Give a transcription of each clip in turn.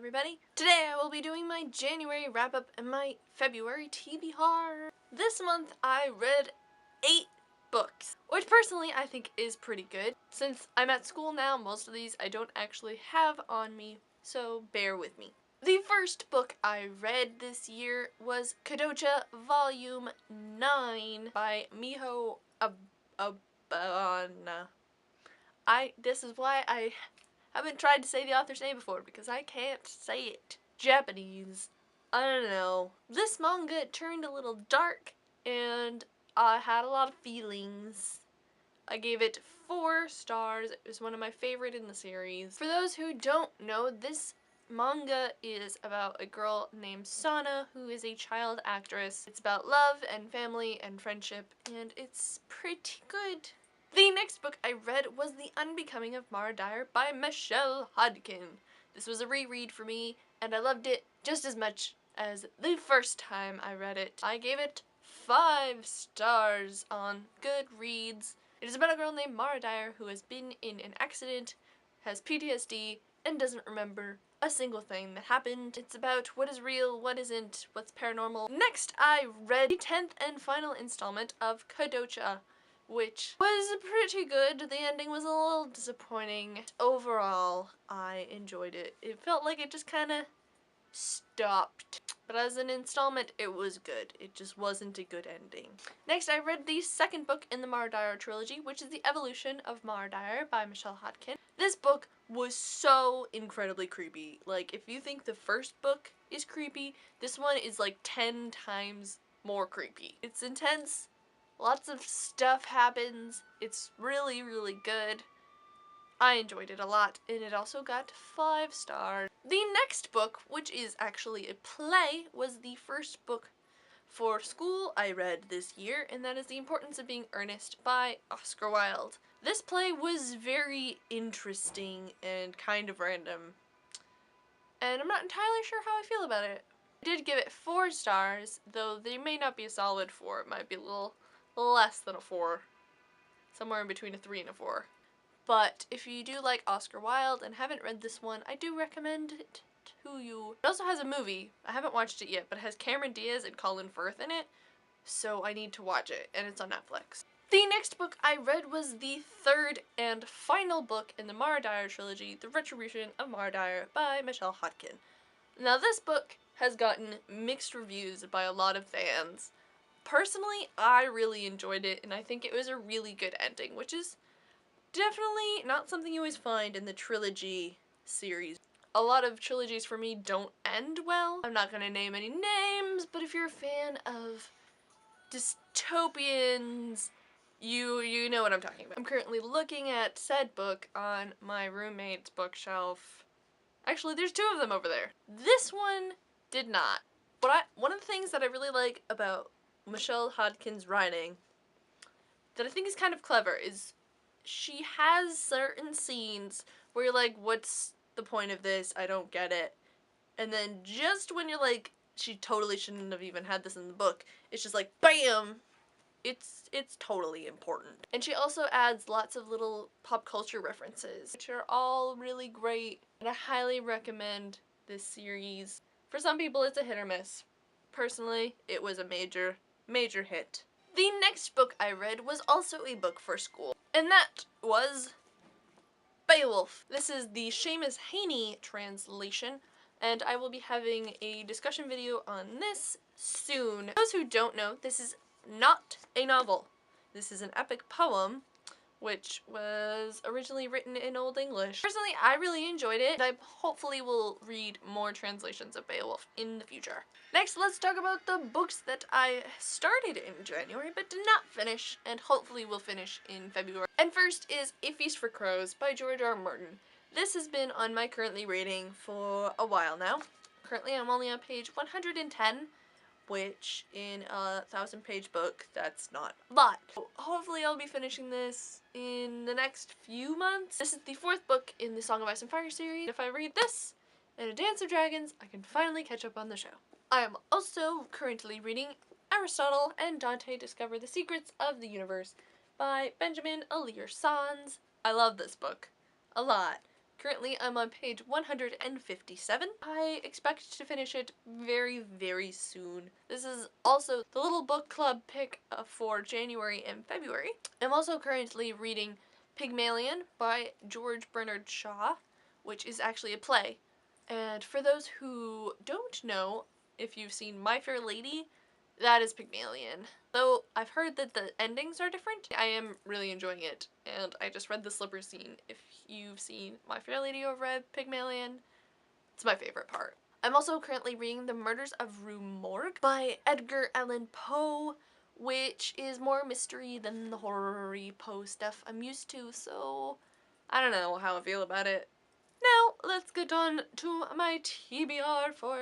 everybody. Today I will be doing my January wrap-up and my February TBR. This month I read 8 books, which personally I think is pretty good. Since I'm at school now, most of these I don't actually have on me, so bear with me. The first book I read this year was Kadocha Volume 9 by Miho Abana. This is why I haven't tried to say the author's name before, because I can't say it. Japanese. I don't know. This manga turned a little dark, and I had a lot of feelings. I gave it 4 stars. It was one of my favorite in the series. For those who don't know, this manga is about a girl named Sana who is a child actress. It's about love and family and friendship, and it's pretty good. The next book I read was The Unbecoming of Mara Dyer by Michelle Hodkin. This was a reread for me, and I loved it just as much as the first time I read it. I gave it 5 stars on Goodreads. It is about a girl named Mara Dyer who has been in an accident, has PTSD, and doesn't remember a single thing that happened. It's about what is real, what isn't, what's paranormal. Next, I read the 10th and final installment of Kadocha, which was pretty good. The ending was a little disappointing. Overall, I enjoyed it. It felt like it just kind of stopped. But as an installment, it was good. It just wasn't a good ending. Next, I read the second book in the Mara Dyer trilogy, which is The Evolution of Mara Dyer by Michelle Hodkin. This book was so incredibly creepy. Like, if you think the first book is creepy, this one is like 10 times more creepy. It's intense. Lots of stuff happens. It's really, really good. I enjoyed it a lot, and it also got 5 stars. The next book, which is actually a play, was the first book for school I read this year, and that is The Importance of Being Earnest by Oscar Wilde. This play was very interesting and kind of random, and I'm not entirely sure how I feel about it. I did give it 4 stars, though they may not be a solid 4. It might be a little less than a 4. Somewhere in between a 3 and a 4. But if you do like Oscar Wilde and haven't read this one, I do recommend it to you. It also has a movie. I haven't watched it yet, but it has Cameron Diaz and Colin Firth in it, so I need to watch it, and it's on Netflix. The next book I read was the 3rd and final book in the Mara Dyer trilogy, The Retribution of Mara Dyer by Michelle Hodkin. Now, this book has gotten mixed reviews by a lot of fans. Personally, I really enjoyed it, and I think it was a really good ending, which is definitely not something you always find in the trilogy series. A lot of trilogies for me don't end well. I'm not gonna name any names, but if you're a fan of dystopians, you know what I'm talking about. I'm currently looking at said book on my roommate's bookshelf. Actually, there's 2 of them over there. This one did not. One of the things that I really like about Michelle Hodkin's writing that I think is kind of clever is she has certain scenes where you're like, what's the point of this? I don't get it. And then just when you're like, she totally shouldn't have even had this in the book, it's just like, BAM! It's totally important. And she also adds lots of little pop culture references, which are all really great. And I highly recommend this series. For some people, it's a hit or miss. Personally, it was a major hit. The next book I read was also a book for school, and that was Beowulf. This is the Seamus Heaney translation, and I will be having a discussion video on this soon. For those who don't know, this is not a novel. This is an epic poem, which was originally written in Old English. Personally, I really enjoyed it, and I hopefully will read more translations of Beowulf in the future. Next, let's talk about the books that I started in January but did not finish, and hopefully will finish in February. And first is A Feast for Crows by George R. Martin. This has been on my currently reading for a while now. Currently, I'm only on page 110, which in a 1,000-page book, that's not a lot. Hopefully I'll be finishing this in the next few months. This is the 4th book in the Song of Ice and Fire series. If I read this and A Dance of Dragons, I can finally catch up on the show. I am also currently reading Aristotle and Dante Discover the Secrets of the Universe by Benjamin Alir Sans. I love this book a lot. Currently, I'm on page 157. I expect to finish it very, very soon. This is also the little book club pick for January and February. I'm also currently reading Pygmalion by George Bernard Shaw, which is actually a play. And for those who don't know, if you've seen My Fair Lady, that is Pygmalion. Though I've heard that the endings are different, I am really enjoying it, and I just read the slipper scene. If you've seen My Fair Lady or read Pygmalion, it's my favorite part. I'm also currently reading The Murders of Rue Morgue by Edgar Allan Poe, which is more mystery than the horror-y Poe stuff I'm used to, so I don't know how I feel about it. Now, let's get on to my TBR for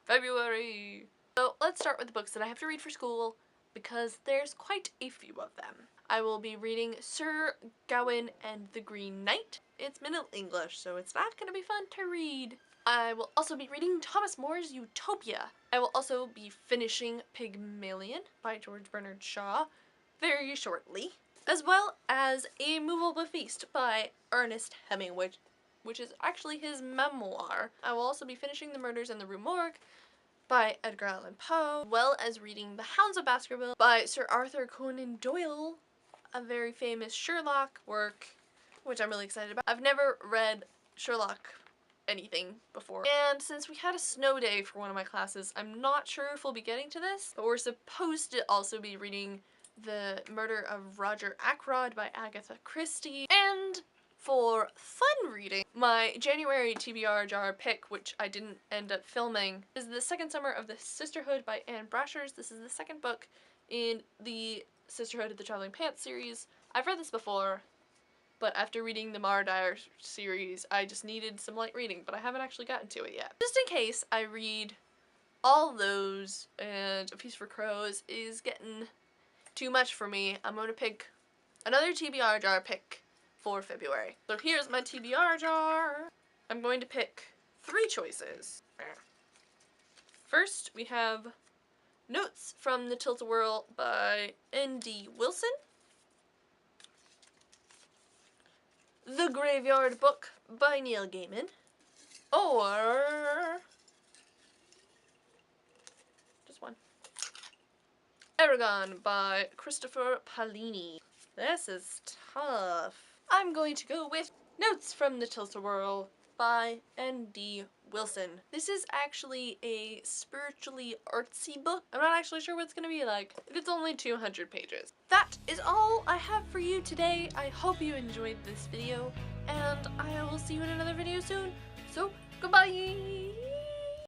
February. So let's start with the books that I have to read for school, because there's quite a few of them. I will be reading Sir Gawain and the Green Knight. It's Middle English, so it's not going to be fun to read. I will also be reading Thomas More's Utopia. I will also be finishing Pygmalion by George Bernard Shaw very shortly, as well as A Movable Feast by Ernest Hemingway, which is actually his memoir. I will also be finishing The Murders in the Rue Morgue by Edgar Allan Poe, as well as reading The Hounds of Baskerville by Sir Arthur Conan Doyle, a very famous Sherlock work, which I'm really excited about. I've never read Sherlock anything before, and since we had a snow day for one of my classes, I'm not sure if we'll be getting to this, but we're supposed to also be reading The Murder of Roger Ackroyd by Agatha Christie. And for fun reading, my January TBR jar pick, which I didn't end up filming, is The Second Summer of the Sisterhood by Anne Brashers. This is the second book in the Sisterhood of the Traveling Pants series. I've read this before, but after reading the Mardire series, I just needed some light reading, but I haven't actually gotten to it yet. Just in case I read all those and A Feast for Crows is getting too much for me, I'm going to pick another TBR jar pick for February. So here's my TBR jar. I'm going to pick 3 choices. First, we have Notes from the Tilt-A-Whirl by N.D. Wilson. The Graveyard Book by Neil Gaiman. Or just one. Aragon by Christopher Paolini. This is tough. I'm going to go with Notes from the Tilt-A-Whirl by N.D. Wilson. This is actually a spiritually artsy book. I'm not actually sure what it's going to be like. It's only 200 pages. That is all I have for you today. I hope you enjoyed this video, and I will see you in another video soon. So,